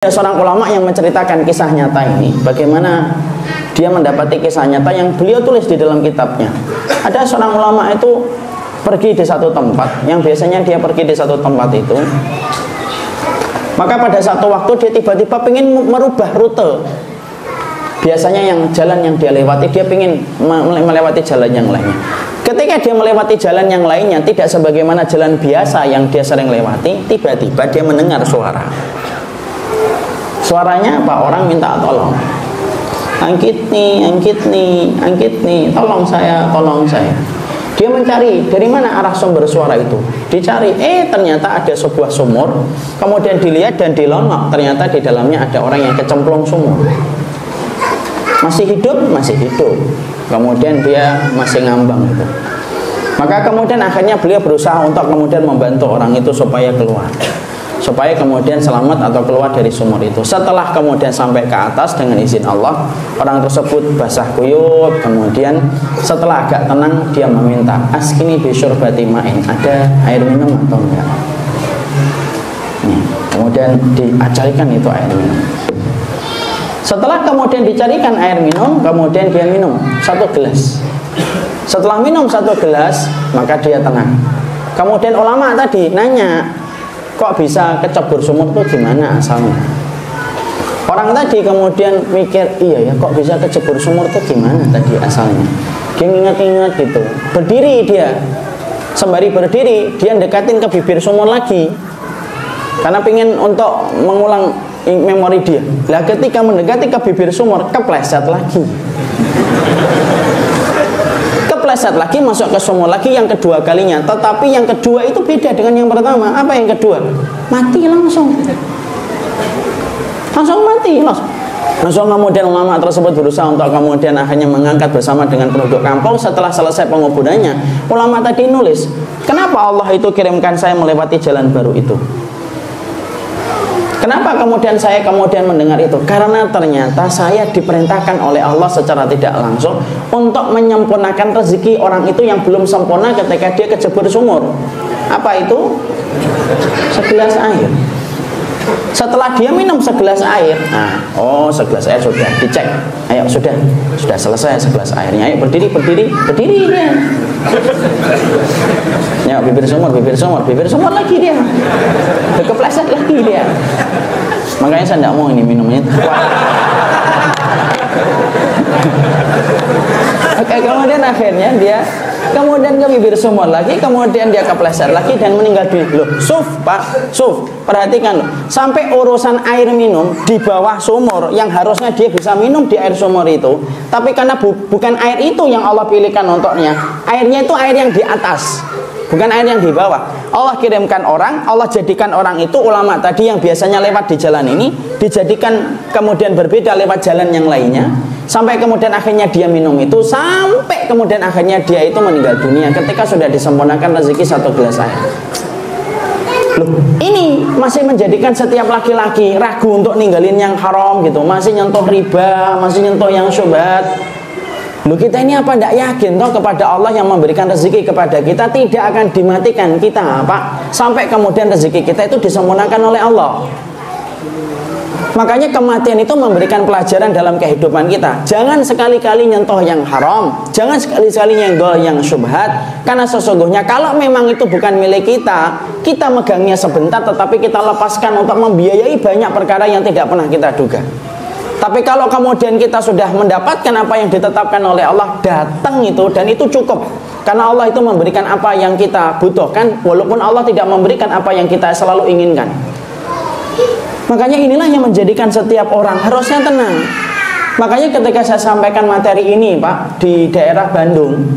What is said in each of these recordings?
Ada seorang ulama yang menceritakan kisah nyata ini, bagaimana dia mendapati kisah nyata yang beliau tulis di dalam kitabnya. Ada seorang ulama itu pergi di satu tempat, yang biasanya dia pergi di satu tempat itu, maka pada satu waktu dia tiba-tiba ingin merubah rute. Biasanya yang jalan yang dia lewati, dia ingin melewati jalan yang lainnya. Ketika dia melewati jalan yang lainnya, tidak sebagaimana jalan biasa yang dia sering lewati, tiba-tiba dia mendengar suara. Suaranya apa? Orang minta tolong. Angkit nih, tolong saya, tolong saya. Dia mencari dari mana arah sumber suara itu. Dicari, ternyata ada sebuah sumur. Kemudian dilihat dan dilongok, ternyata di dalamnya ada orang yang kecemplung sumur. Masih hidup, masih hidup. Kemudian dia masih ngambang itu. Maka kemudian akhirnya beliau berusaha untuk kemudian membantu orang itu supaya keluar, supaya kemudian selamat atau keluar dari sumur itu. Setelah kemudian sampai ke atas dengan izin Allah, orang tersebut basah kuyup. Kemudian setelah agak tenang, dia meminta, askini bisyurbati ma'in, ada air minum atau enggak? Kemudian diajarikan itu air minum. Setelah kemudian dicarikan air minum, kemudian dia minum satu gelas. Setelah minum satu gelas, maka dia tenang. Kemudian ulama tadi nanya, kok bisa kecebur sumur itu gimana asalnya? Orang tadi kemudian mikir, iya ya, kok bisa kecebur sumur itu gimana tadi asalnya? Dia ingat-ingat gitu. Berdiri dia, sembari berdiri, dia dekatin ke bibir sumur lagi, karena ingin untuk mengulang memori dia. Lah ketika mendekati ke bibir sumur, kepleset lagi. Kepleset lagi, masuk ke sumur lagi yang kedua kalinya. Tetapi yang kedua itu beda dengan yang pertama. Apa yang kedua? Mati langsung. Langsung mati. Langsung kemudian ulama tersebut berusaha untuk kemudian akhirnya mengangkat bersama dengan penduduk kampung. Setelah selesai penguburannya, ulama tadi nulis, kenapa Allah itu kirimkan saya melewati jalan baru itu? Kenapa kemudian saya mendengar itu? Karena ternyata saya diperintahkan oleh Allah secara tidak langsung untuk menyempurnakan rezeki orang itu yang belum sempurna ketika dia kejebur sumur. Apa itu? Segelas air. Setelah dia minum segelas air, segelas air sudah dicek. Ayo sudah selesai segelas airnya. Ayo berdiri dia. Ya, bibir sumur lagi dia. Kepleset lagi dia. Makanya saya tidak mau ini minumnya. Oke, kemudian akhirnya dia kemudian ke bibir sumur lagi, kemudian dia kepleset lagi dan meninggal dunia. Loh, Suf, perhatikan loh. Sampai urusan air minum di bawah sumur yang harusnya dia bisa minum di air sumur itu, tapi karena bukan air itu yang Allah pilihkan untuknya, airnya itu air yang di atas, bukan air yang di bawah. Allah kirimkan orang, Allah jadikan orang itu, ulama tadi yang biasanya lewat di jalan ini, dijadikan kemudian berbeda lewat jalan yang lainnya, sampai kemudian akhirnya dia minum itu, sampai kemudian akhirnya dia itu meninggal dunia ketika sudah disempurnakan rezeki satu gelas air. Loh, ini masih menjadikan setiap laki-laki ragu untuk ninggalin yang haram gitu, masih nyentuh riba, masih nyentuh yang syubhat. Loh, kita ini apa tidak yakin toh kepada Allah yang memberikan rezeki kepada kita tidak akan dimatikan kita, Pak, sampai kemudian rezeki kita itu disempurnakan oleh Allah. Makanya kematian itu memberikan pelajaran dalam kehidupan kita. Jangan sekali-kali nyentuh yang haram, jangan sekali-kali nyenggol yang syubhat, karena sesungguhnya kalau memang itu bukan milik kita, kita megangnya sebentar tetapi kita lepaskan untuk membiayai banyak perkara yang tidak pernah kita duga. Tapi kalau kemudian kita sudah mendapatkan apa yang ditetapkan oleh Allah, datang itu, dan itu cukup. Karena Allah itu memberikan apa yang kita butuhkan, walaupun Allah tidak memberikan apa yang kita selalu inginkan. Makanya inilah yang menjadikan setiap orang harusnya tenang. Makanya ketika saya sampaikan materi ini, Pak, di daerah Bandung,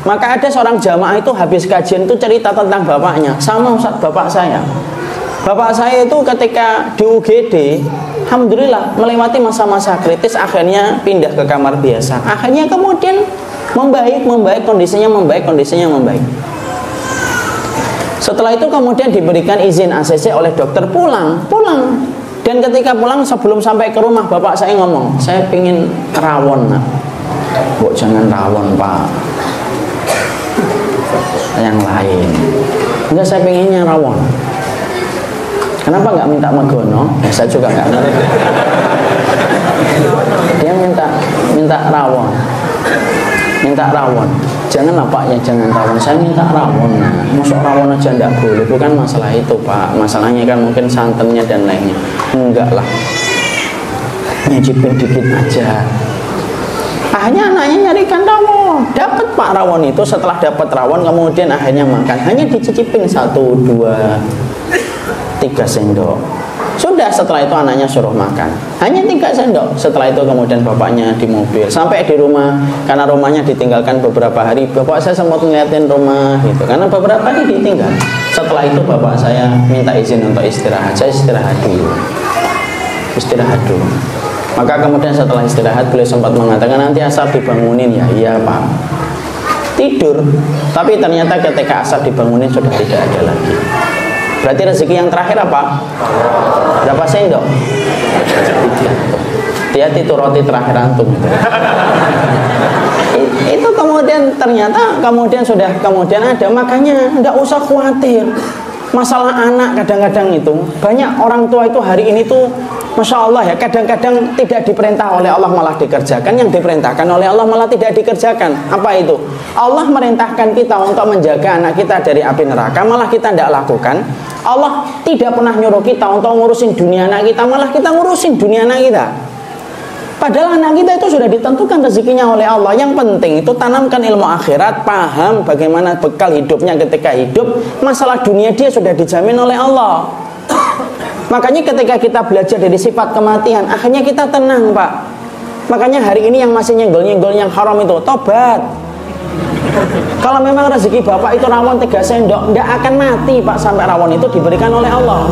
maka ada seorang jamaah itu habis kajian itu cerita tentang bapaknya. Sama Ustaz, bapak saya. Bapak saya itu ketika di UGD, alhamdulillah melewati masa-masa kritis, akhirnya pindah ke kamar biasa. Akhirnya kemudian membaik, kondisinya membaik. Setelah itu kemudian diberikan izin ACC oleh dokter, pulang. Dan ketika pulang, sebelum sampai ke rumah, bapak saya ngomong, saya pingin rawon, nak. Bu, jangan rawon, Pak, yang lain. Enggak, saya pengennya rawon. Kenapa nggak minta megono? Ya, saya juga nggak ngerti. Dia minta rawon. Minta rawon. Jangan Pak ya, jangan rawon. Saya minta rawon. Nah, masuk rawon aja enggak boleh. Bukan masalah itu Pak. Masalahnya kan mungkin santannya dan lainnya. Enggak lah. Nyicipin dikit aja. Akhirnya anaknya nyarikan rawon. Dapat Pak rawon itu. Setelah dapat rawon kemudian akhirnya makan. Hanya dicicipin 1, 2, 3 sendok. Sudah, setelah itu anaknya suruh makan. Hanya 3 sendok. Setelah itu kemudian bapaknya di mobil. Sampai di rumah, karena rumahnya ditinggalkan beberapa hari. Bapak saya sempat ngeliatin rumah gitu. Karena beberapa hari ditinggal. Setelah itu bapak saya minta izin untuk istirahat. Saya istirahat dulu. Istirahat dulu. Maka kemudian setelah istirahat beliau sempat mengatakan, nanti asar dibangunin ya. Iya Pak. Tidur. Tapi ternyata ketika asar dibangunin sudah tidak ada lagi. Berarti rezeki yang terakhir apa? Berapa sendok? Dia itu roti terakhir antum. Itu kemudian ternyata kemudian ada. Makanya enggak usah khawatir. Masalah anak kadang-kadang itu banyak orang tua itu hari ini tuh Masya Allah ya, kadang-kadang tidak diperintah oleh Allah malah dikerjakan. Yang diperintahkan oleh Allah malah tidak dikerjakan. Apa itu? Allah merintahkan kita untuk menjaga anak kita dari api neraka, malah kita tidak lakukan. Allah tidak pernah nyuruh kita untuk ngurusin dunia anak kita, malah kita ngurusin dunia anak kita. Padahal anak kita itu sudah ditentukan rezekinya oleh Allah. Yang penting itu tanamkan ilmu akhirat, paham bagaimana bekal hidupnya ketika hidup. Masalah dunia dia sudah dijamin oleh Allah. Makanya ketika kita belajar dari sifat kematian, akhirnya kita tenang Pak. Makanya hari ini yang masih nyenggol-nyenggol yang haram itu, tobat. Kalau memang rezeki Bapak itu rawon 3 sendok, tidak akan mati Pak sampai rawon itu diberikan oleh Allah.